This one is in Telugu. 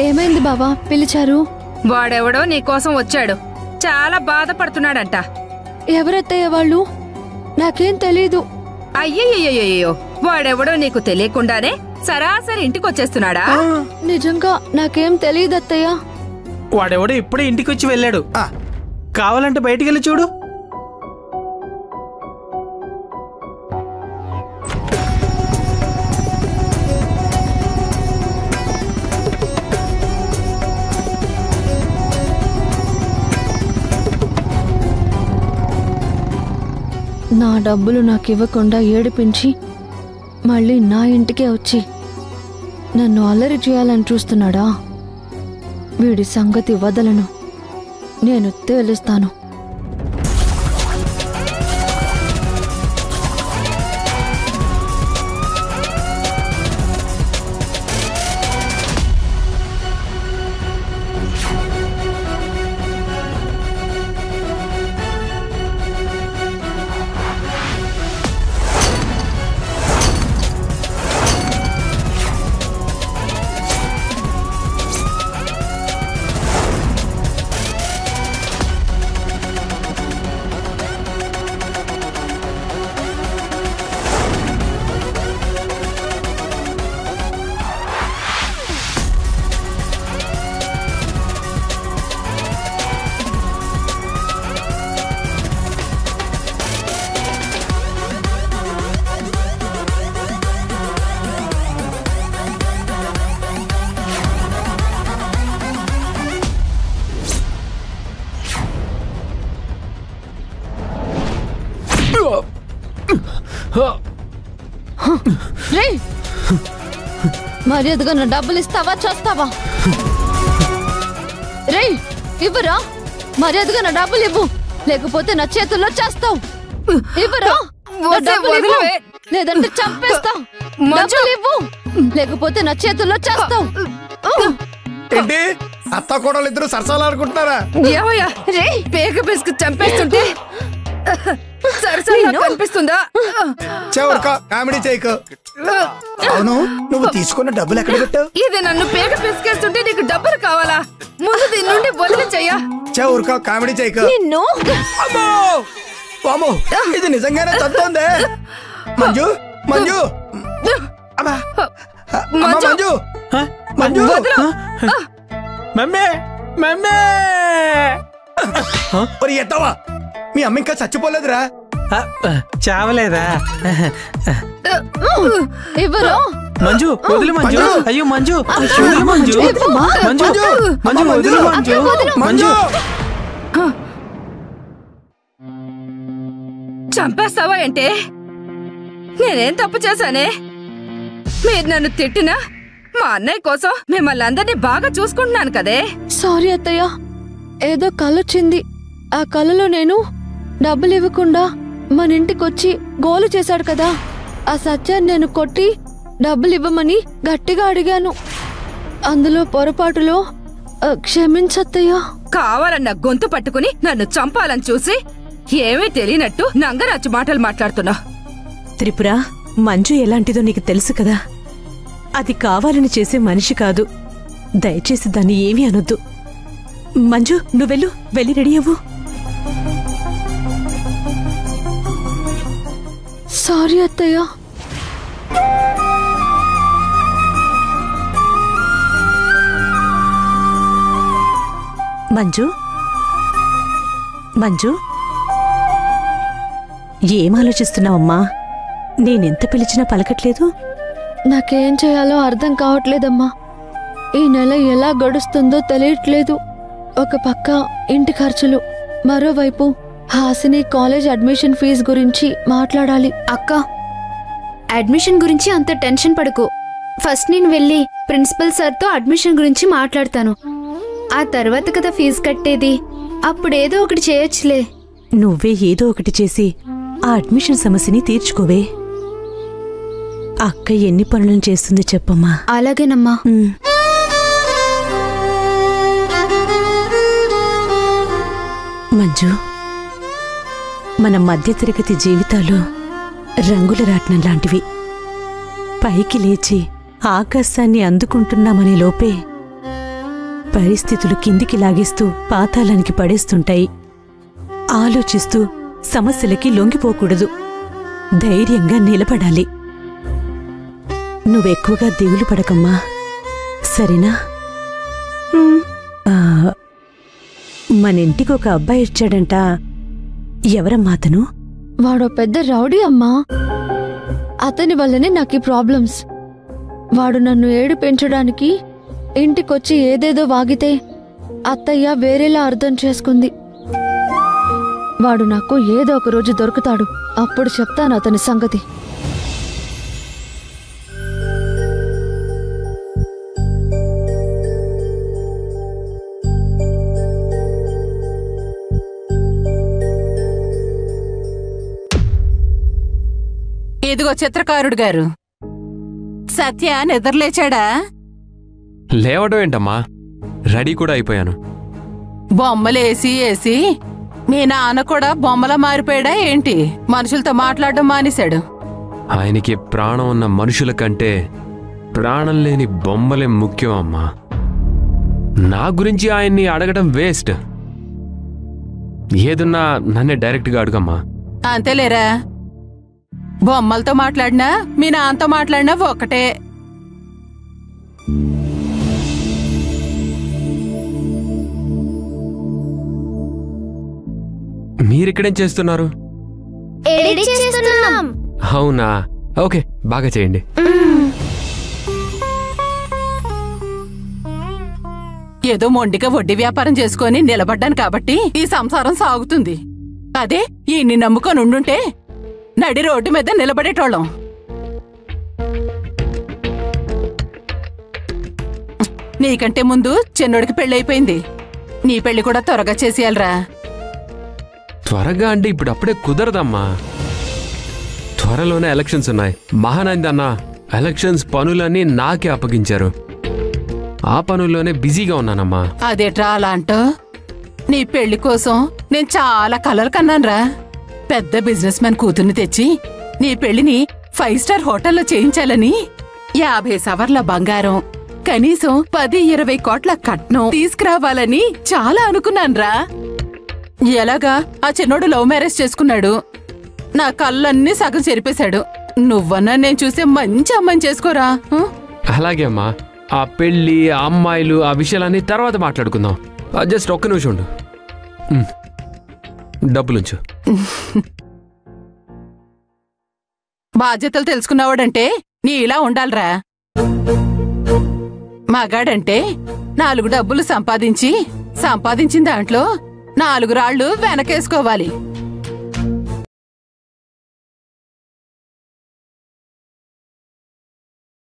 ఏమైంది బావా పిలిచారు? వాడెవడో నీకోసం వచ్చాడు. చాలా బాధపడుతున్నాడంట. ఎవరత్తయ్య వాళ్ళు? నాకేం తెలీదు. అయ్యయ్యో, వాడెవడో నీకు తెలియకుండానే సరాసరి ఇంటికొచ్చేస్తున్నాడా? నిజంగా నాకేం తెలీదు అత్తయ్య. వాడెవడో ఇప్పుడే ఇంటికొచ్చి వెళ్ళాడు. కావాలంటే బయటికి వెళ్ళి చూడు. నా డబ్బులు నాకివ్వకుండా ఏడిపించి మళ్ళీ నా ఇంటికే వచ్చి నన్ను అల్లరి చేయాలని చూస్తున్నాడా? వీడి సంగతి వదలను. నేను తేలుస్తాను. మర్యాదగా నా డబ్బులు ఇస్తావా చేస్తావా? రే ఇవ్వరా, మర్యాదగా నా డబ్బులు ఇవ్వు, లేకపోతే నా చేతుల్లో చేస్తావు. ఇవ్వరా, లేదంటే చంపేస్తావు. డబ్బులు ఇవ్వు, లేకపోతే నా చేతుల్లో చేస్తావు. ఏంటి అత్త కోడలు ఇద్దరు సరసాలు ఆడుకుంటున్నారా? ఏమయ్యా రే, పేక పిసుకు చంపేస్తుంటే సరసాలు కనిపిస్తుందా? చెవరికా కామెడీ చేయకు. అవును, నువ్వు తీసుకున్న డబ్బులు ఎక్కడ పెట్టావు? ఇది నన్ను పేక పిసుకేస్తుంటే నీకు డబ్బులు కావాలా? ముందు దీని నుండి వదిలి చెయ్యా. చెవరికా కామెడీ చేయకు. నిన్ను అమ్మో అమ్మో, ఇది నిజంగానే తత్తుందే. మంజు మంజు అమ్మా, మంజు మంజు మమ్మీ మమ్మీ. మరి ఎత్తవా, మీ అమ్మ ఇంకా చచ్చిపోలేదురా? చావలేదా? ఇవ్వరా. మంజు వదిలి మంజు. అయ్యో మంజు వదిలి మంజు. మంజు మంజు వదిలి మంజు. మంజు చంపేస్తావా అంటే? నేనేం తప్పు చేశానే? మీరు నన్ను తిట్టినా మా అన్నయ్య కోసం మిమ్మల్ని అందరినీ బాగా చూసుకుంటున్నాను కదే. సారీ అత్తయ్య, ఏదో కలొచ్చింది. ఆ కలలో నేను డబ్బులు ఇవ్వకుండా మన ఇంటికొచ్చి గోలు చేశాడు కదా, ఆ సత్యాన్ని నేను కొట్టి డబ్బులు ఇవ్వమని గట్టిగా అడిగాను. అందులో పొరపాటులో క్షమించత్తయ్యా. కావాలన్న గొంతు పట్టుకుని నన్ను చంపాలని చూసి ఏమీ తెలియనట్టు నంగరాజు మాటలు మాట్లాడుతున్నా. త్రిపుర, మంజు ఎలాంటిదో నీకు తెలుసు కదా. అది కావాలని చేసే మనిషి కాదు. దయచేసి దాన్ని ఏమీ అనొద్దు. మంజు నువ్వెళ్ళు, వెళ్ళి రెడీ అవ్వు. సారీ అత్తయ్య. మంజు మంజు, ఏం ఆలోచిస్తున్నావమ్మా? నేనెంత పిలిచినా పలకట్లేదు. నాకేం చేయాలో అర్థం కావట్లేదమ్మా. ఈ నెల ఎలా గడుస్తుందో తెలియట్లేదు. ఒక పక్క ఇంటి ఖర్చులు, మరోవైపు హాసిని కాలేజ్ అడ్మిషన్ ఫీజు గురించి మాట్లాడాలి. అక్క, అడ్మిషన్ గురించి అంత టెన్షన్ పడకు. ఫస్ట్ నేను వెళ్ళి ప్రిన్సిపల్ సార్తో అడ్మిషన్ గురించి మాట్లాడతాను. ఆ తర్వాత కదా ఫీజు కట్టేది. అప్పుడేదో ఒకటి చేయొచ్చులే. నువ్వే ఏదో ఒకటి చేసి ఆ అడ్మిషన్ సమస్యని తీర్చుకోవే. అక్క ఎన్ని పనులను చేస్తుంది చెప్పమ్మా. అలాగేనమ్మా. మంజు, మన మధ్యతరగతి జీవితాలు రంగుల రాట్నం లాంటివి. పైకి లేచి ఆకాశాన్ని అందుకుంటున్నామనే లోపే పరిస్థితులు కిందికి లాగేస్తూ పాతాళానికి పడేస్తుంటాయి. ఆలోచిస్తూ సమస్యలకి లొంగిపోకూడదు. ధైర్యంగా నిలబడాలి. నువ్వెక్కువగా దిగులు పడకమ్మా, సరేనా? మనింటికి ఒక అబ్బాయి ఇచ్చాడంట. ఎవరమ్మా అతను? వాడో పెద్ద రౌడీ అమ్మా. అతని వల్లనే నాకు ఈ ప్రాబ్లమ్స్. వాడు నన్ను ఏడు పెంచడానికి ఇంటికొచ్చి ఏదేదో వాగితే అత్తయ్య వేరేలా అర్థం చేసుకుంది. వాడు నాకు ఏదో ఒక రోజు దొరుకుతాడు. అప్పుడు చెప్తాను అతని సంగతి. ఇదిగో చిత్రకారుడు గారు, సత్య నిద్రలేచాడా? లేవడం ఏంటమ్మా, రెడీ కూడా అయిపోయాను. బొమ్మలేసి వేసి మీ నాన్న కూడా బొమ్మలా మారిపోయాడా ఏంటి? మనుషులతో మాట్లాడడం మానేశాడు. ఆయనకి ప్రాణం ఉన్న మనుషుల కంటే ప్రాణం లేని బొమ్మలే ముఖ్యం అమ్మా. నా గురించి ఆయన్ని అడగడం వేస్ట్. ఏదున్నా నన్నే డైరెక్ట్గా అడుగమ్మా. అంతేలేరా, బొమ్మలతో మాట్లాడినా మీ నాన్నతో మాట్లాడినా ఒకటే. మీరిక్కడేం చేస్తున్నారు? అవునా, ఓకే, బాగా చేయండి. ఏదో మొండిగా వడ్డీ వ్యాపారం చేసుకొని నిలబడ్డాను కాబట్టి ఈ సంసారం సాగుతుంది. అదే ఈయన్ని నమ్ముకొని ఉండుంటే నడి రోడ్డు మీద నిలబడేటోళ్ళం. నీకంటే ముందు చిన్నోడికి పెళ్ళైపోయింది. నీ పెళ్లి కూడా త్వరగా చేసేయాలరా. త్వరగా అంటే ఇప్పుడు అప్పుడే కుదరదమ్మా. త్వరలోనే ఎలక్షన్స్ ఉన్నాయి. మహానంది అన్న ఎలక్షన్స్ పనులన్నీ నాకే అప్పగించారు. ఆ పనుల్లోనే బిజీగా ఉన్నానమ్మా. అదేట్రా అలా అంటావ్? నీ పెళ్లి కోసం నేను చాలా కలలు కన్నాన్రా. పెద్ద బిజినెస్ మ్యాన్ కూతుర్ని తెచ్చి నీ పెళ్లిని 5 స్టార్ హోటల్లో చేయించాలని 50 సవర్ల బంగారం, కనీసం 10-20 కోట్ల కట్నం తీసుకురావాలని చాలా అనుకున్నాన్రా. ఎలాగా ఆ చిన్నోడు లవ్ మ్యారేజ్ చేసుకున్నాడు. నా కళ్ళన్నీ సగం చెరిపేశాడు. నువ్వన్నా నేను చూసే మంచి అమ్మాయిని చేసుకోరా. అలాగే అమ్మా, ఆ పెళ్లి, ఆ అమ్మాయిలు, ఆ విషయాలన్నీ తర్వాత మాట్లాడుకుందాం. జస్ట్ ఒక్క నిమిషం ఉండు. డబ్బులుంచు. బాధ్యతలు తెలుసుకున్నావాడంటే నీ ఇలా ఉండాలిరా. మగాడంటే 4 డబ్బులు సంపాదించిన దాంట్లో 4 రాళ్లు వెనకేసుకోవాలి.